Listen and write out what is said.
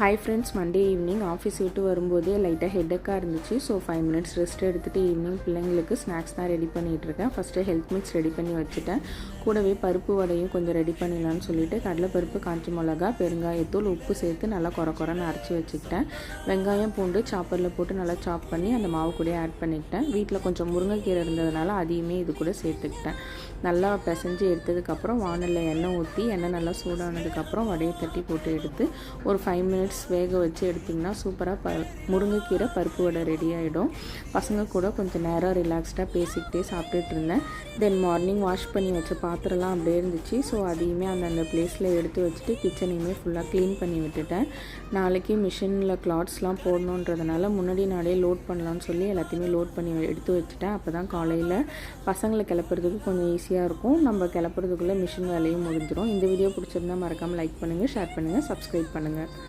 Hi friends, Monday evening office விட்டு வரும்போதே லைட்டாக ஹெட்டக்காக இருந்துச்சு. ஸோ 5 மினிட்ஸ் ரெஸ்ட் எடுத்துகிட்டு ஈவினிங் பிள்ளைங்களுக்கு ஸ்நாக்ஸ் தான் ரெடி பண்ணிகிட்ருக்கேன். ஃபஸ்ட்டு ஹெல்த் மிக்ஸ் ரெடி பண்ணி வச்சுட்டேன். கூடவே பருப்பு வடையும் கொஞ்சம் ரெடி பண்ணிடலான்னு சொல்லிவிட்டு கடலைப்பருப்பு, காஞ்ச மிளகா, பெருங்காயத்தூள், உப்பு சேர்த்து நல்லா குறைன்னு அரைச்சி வச்சுக்கிட்டேன். வெங்காயம், பூண்டு சாப்பரில் போட்டு நல்லா சாப் பண்ணி அந்த மாவு கூட ஆட் பண்ணிக்கிட்டேன். வீட்டில் கொஞ்சம் முருங்கைக்கீரை இருந்ததுனால அதையுமே இது கூட சேர்த்துக்கிட்டேன். நல்லா பிசைஞ்சு எடுத்ததுக்கப்புறம் வானலில் எண்ணெய் ஊற்றி எண்ணெய் நல்லா சூடானதுக்கப்புறம் வடையை தட்டி போட்டு எடுத்து ஒரு 5 மினிட்ஸ் வேக வச்சு எடுத்திங்கன்னா சூப்பராக முருங்கைக்கீரை பருப்பு வடை ரெடி ஆகிடும். பசங்க கூட கொஞ்சம் நேரம் ரிலாக்ஸ்டாக பேசிக்கிட்டே சாப்பிட்டுட்டு இருந்தேன். தென் மார்னிங் வாஷ் பண்ணி வச்ச பாத்திரம்லாம் அப்படியே இருந்துச்சு. ஸோ அதையுமே அந்தந்த பிளேஸில் எடுத்து வச்சுட்டு கிச்சனையுமே ஃபுல்லாக க்ளீன் பண்ணி விட்டுட்டேன். நாளைக்கு மிஷினில் கிளாத்ஸ்லாம் போடணுன்றதுனால முன்னாடி நாளே லோட் பண்ணலான்னு சொல்லி எல்லாத்தையுமே லோட் பண்ணி எடுத்து வச்சுட்டேன். அப்போ தான் காலையில் பசங்களை கிளப்புறதுக்கு கொஞ்சம் ஈஸியாக இருக்கும். நம்ம கிளப்புறதுக்குள்ளே மிஷின் வேலையும் முடிஞ்சிடும். இந்த வீடியோ பிடிச்சிருந்தா மறக்காமல் லைக் பண்ணுங்கள், ஷேர் பண்ணுங்கள், சப்ஸ்கிரைப் பண்ணுங்கள்.